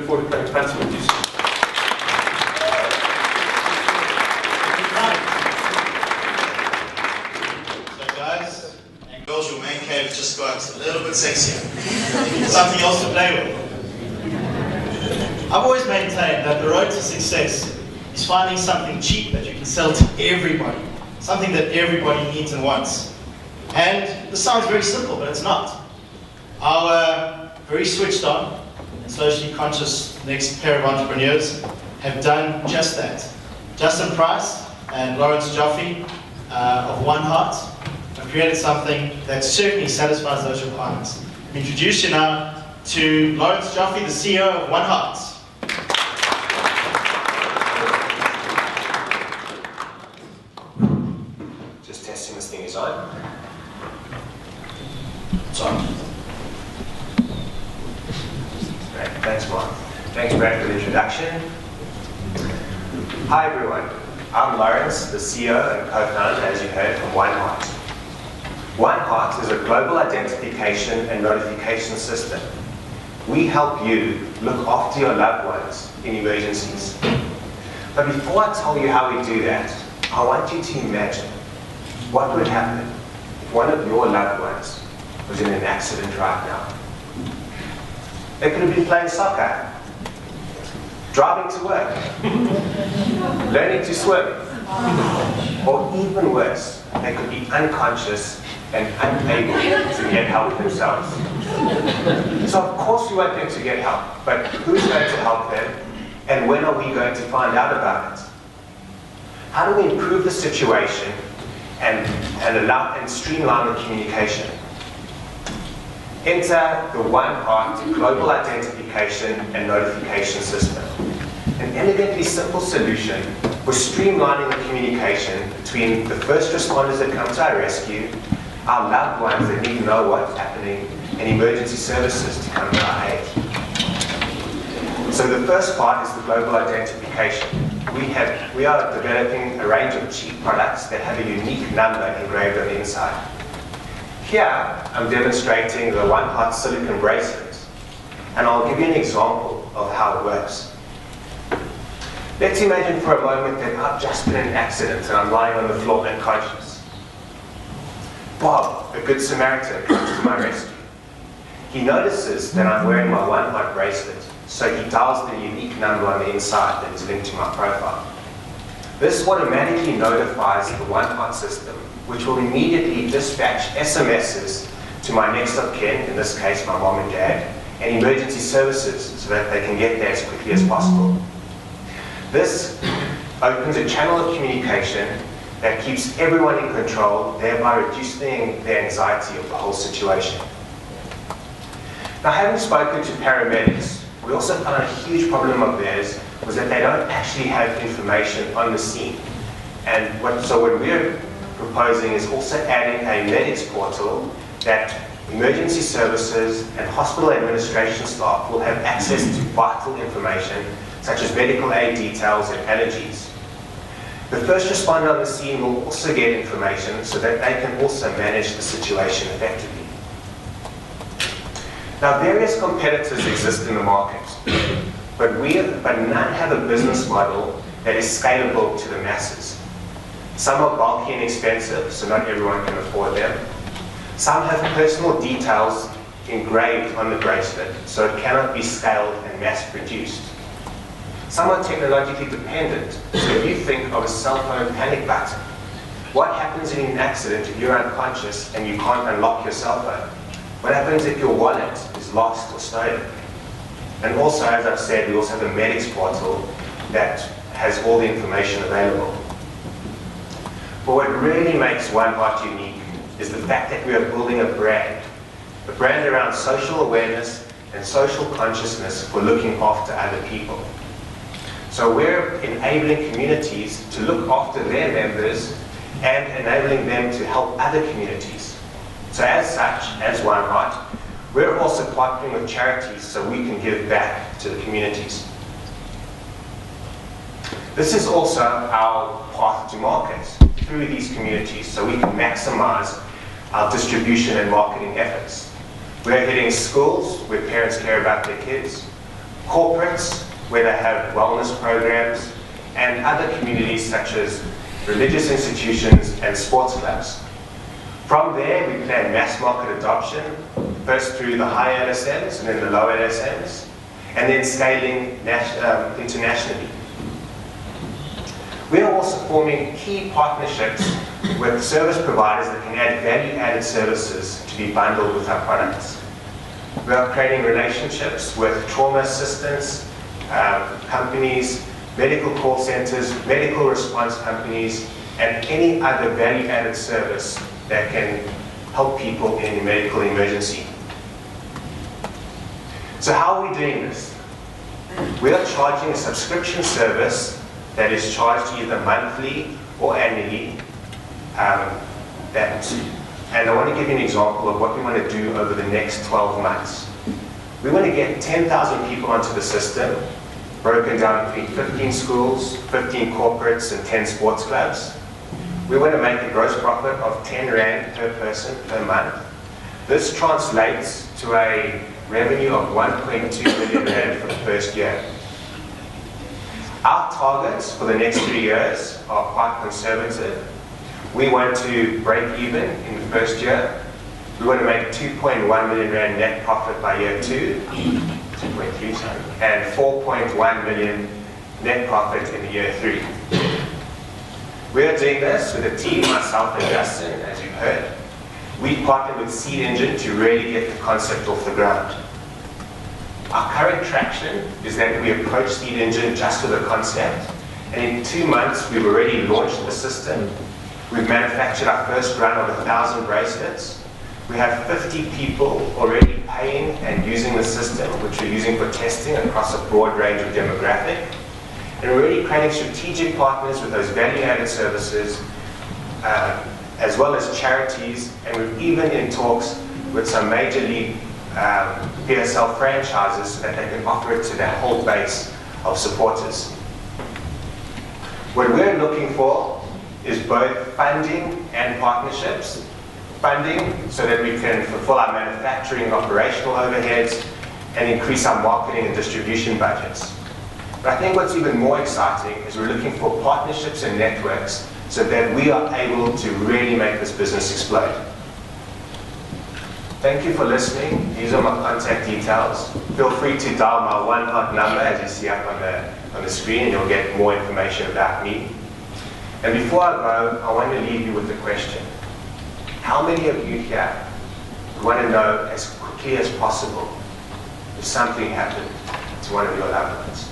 forward to playing fancy with you. So guys and girls, your main cave just got a little bit sexier. Something else to play with. I've always maintained that the road to success is finding something cheap that you can sell to everybody. Something that everybody needs and wants. And this sounds very simple, but it's not. Our very switched on and socially conscious next pair of entrepreneurs have done just that. Justin Price and Lawrence Joffe of 1Heart have created something that certainly satisfies those requirements. I introduce you now to Lawrence Joffe, the CEO of 1Heart. Just testing this thing is on. It's on. Great, thanks Mark. Thanks Brad for the introduction. Hi everyone, I'm Lawrence, the CEO and co-founder, as you heard, from 1Heart. 1Heart is a global identification and notification system. We help you look after your loved ones in emergencies. But before I tell you how we do that, I want you to imagine what would happen if one of your loved ones was in an accident right now. They could have been playing soccer, driving to work, learning to swim, or even worse, they could be unconscious and unable to get help themselves. So of course we want them to get help, but who's going to help them, and when are we going to find out about it? How do we improve the situation and streamline the communication? Enter the 1Heart Global Identification and Notification System, an elegantly simple solution for streamlining the communication between the first responders that come to our rescue, our loved ones that need to know what's happening, and emergency services to come to our aid. So the first part is the global identification. We are developing a range of cheap products that have a unique number engraved on the inside. Here, I'm demonstrating the 1Heart silicone bracelet, and I'll give you an example of how it works. Let's imagine for a moment that I've just been in an accident and I'm lying on the floor unconscious. Bob, a good Samaritan, comes to my rescue. He notices that I'm wearing my 1Heart bracelet, so he dials the unique number on the inside that is linked to my profile. This automatically notifies the 1Heart system, which will immediately dispatch SMSs to my next of kin, in this case my mom and dad, and emergency services so that they can get there as quickly as possible. This opens a channel of communication that keeps everyone in control, thereby reducing the anxiety of the whole situation. Now, having spoken to paramedics, we also found a huge problem of theirs was that they don't actually have information on the scene. And so what we're proposing is also adding a medics portal that emergency services and hospital administration staff will have access to vital information such as medical aid details and allergies. The first responder on the scene will also get information so that they can also manage the situation effectively. Now, various competitors exist in the market, but none have a business model that is scalable to the masses. Some are bulky and expensive, so not everyone can afford them. Some have personal details engraved on the bracelet, so it cannot be scaled and mass-produced. Some are technologically dependent, so if you think of a cell phone panic button, what happens in an accident if you're unconscious and you can't unlock your cell phone? What happens if your wallet is lost or stolen? And also, as I've said, we also have a medics portal that has all the information available. But what really makes 1Heart unique is the fact that we are building a brand around social awareness and social consciousness for looking after other people. So we're enabling communities to look after their members and enabling them to help other communities. So as such, as 1Heart, we're also partnering with charities so we can give back to the communities. This is also our path to market through these communities so we can maximize our distribution and marketing efforts. We're hitting schools where parents care about their kids, corporates where they have wellness programs, and other communities such as religious institutions and sports clubs. From there, we plan mass market adoption, first through the higher LSMs and then the lower LSMs, and then scaling internationally. We are also forming key partnerships with service providers that can add value-added services to be bundled with our products. We are creating relationships with trauma assistance companies, medical call centers, medical response companies, and any other value-added service that can help people in a medical emergency. So how are we doing this? We are charging a subscription service that is charged either monthly or annually. And I want to give you an example of what we want to do over the next 12 months. We want to get 10,000 people onto the system, broken down between 15 schools, 15 corporates, and 10 sports clubs. We want to make a gross profit of 10 Rand per person per month. This translates to a revenue of 1.2 million Rand for the first year. Our targets for the next 3 years are quite conservative. We want to break even in the first year. We want to make 2.1 million Rand net profit by year 2, 2.3, sorry, and 4.1 million net profit in year 3. We are doing this with a team, myself and Justin, as you've heard. We partnered with Seed Engine to really get the concept off the ground. Our current traction is that we approached Seed Engine just with a concept, and in 2 months we've already launched the system. We've manufactured our first run of 1,000 bracelets. We have 50 people already paying and using the system, which we're using for testing across a broad range of demographic. And we're already creating strategic partners with those value-added services, as well as charities, and we're even in talks with some major league PSL franchises so that they can offer it to their whole base of supporters. What we're looking for is both funding and partnerships. Funding so that we can fulfill our manufacturing and operational overheads and increase our marketing and distribution budgets. But I think what's even more exciting is we're looking for partnerships and networks so that we are able to really make this business explode. Thank you for listening. These are my contact details. Feel free to dial my 1Heart number as you see up on the screen, and you'll get more information about me. And before I go, I want to leave you with a question. How many of you here want to know as quickly as possible if something happened to one of your loved ones?